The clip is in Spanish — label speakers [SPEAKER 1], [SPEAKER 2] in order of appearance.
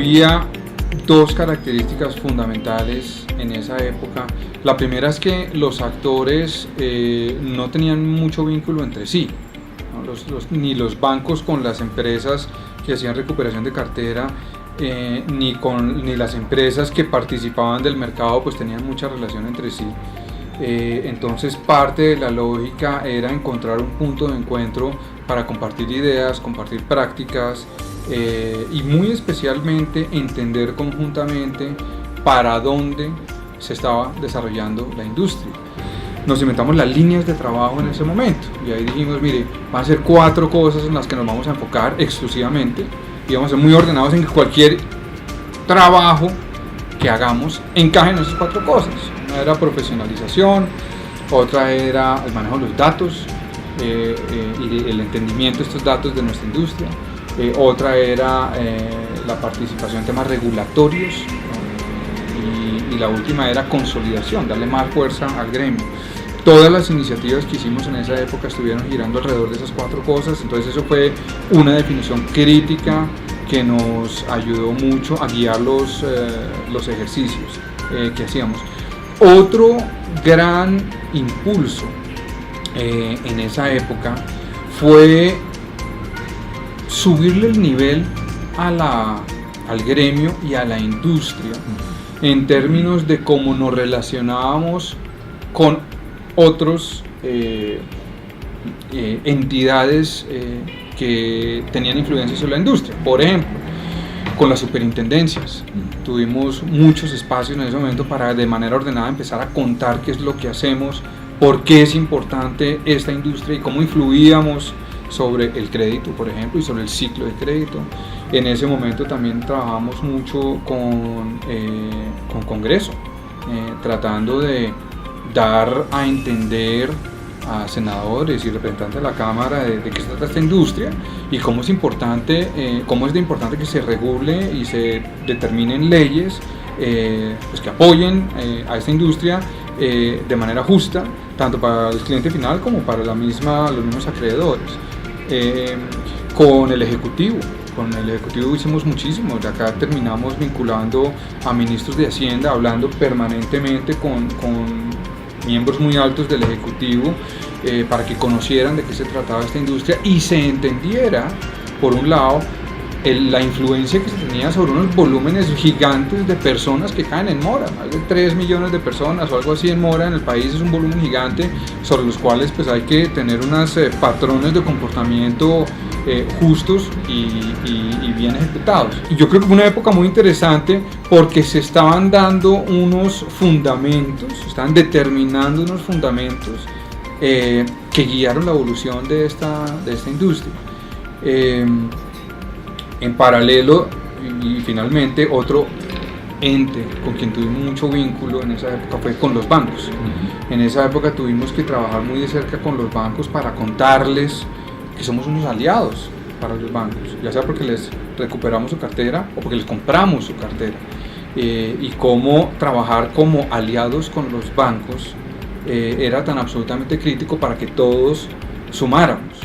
[SPEAKER 1] había dos características fundamentales en esa época. La primera es que los actores no tenían mucho vínculo entre sí, ¿no? Ni los bancos con las empresas que hacían recuperación de cartera, ni las empresas que participaban del mercado pues tenían mucha relación entre sí. Entonces parte de la lógica era encontrar un punto de encuentro para compartir ideas, compartir prácticas, y muy especialmente entender conjuntamente para dónde se estaba desarrollando la industria. Nos inventamos las líneas de trabajo en ese momento y ahí dijimos, mire, van a ser 4 cosas en las que nos vamos a enfocar exclusivamente y vamos a ser muy ordenados en que cualquier trabajo que hagamos encaje en esas 4 cosas. Una era profesionalización, otra era el manejo de los datos y el entendimiento de estos datos de nuestra industria. Otra era la participación en temas regulatorios, y la última era consolidación, darle más fuerza al gremio. Todas las iniciativas que hicimos en esa época estuvieron girando alrededor de esas 4 cosas, entonces eso fue una definición crítica que nos ayudó mucho a guiar los ejercicios que hacíamos. Otro gran impulso en esa época fue subirle el nivel al gremio y a la industria en términos de cómo nos relacionábamos con otros entidades que tenían influencia sobre la industria. Por ejemplo, con las superintendencias. Tuvimos muchos espacios en ese momento para de manera ordenada empezar a contar qué es lo que hacemos, por qué es importante esta industria y cómo influíamos sobre el crédito, por ejemplo, y sobre el ciclo de crédito. En ese momento también trabajamos mucho con Congreso, tratando de dar a entender a senadores y representantes de la Cámara de qué se trata esta industria y cómo es de importante que se regule y se determinen leyes pues que apoyen a esta industria de manera justa, tanto para el cliente final como para los mismos acreedores. Con el Ejecutivo hicimos muchísimo. De acá terminamos vinculando a ministros de Hacienda, hablando permanentemente con miembros muy altos del Ejecutivo para que conocieran de qué se trataba esta industria y se entendiera, por un lado, la influencia que se tenía sobre unos volúmenes gigantes de personas que caen en mora. Más de 3 millones de personas o algo así en mora en el país es un volumen gigante sobre los cuales pues hay que tener unos patrones de comportamiento justos y bien ejecutados. Y yo creo que fue una época muy interesante porque se estaban dando unos fundamentos, estaban determinando unos fundamentos que guiaron la evolución de esta industria. En paralelo, y finalmente, otro ente con quien tuvimos mucho vínculo en esa época fue con los bancos. En esa época tuvimos que trabajar muy de cerca con los bancos para contarles que somos unos aliados para los bancos, ya sea porque les recuperamos su cartera o porque les compramos su cartera, y cómo trabajar como aliados con los bancos era tan absolutamente crítico para que todos sumáramos.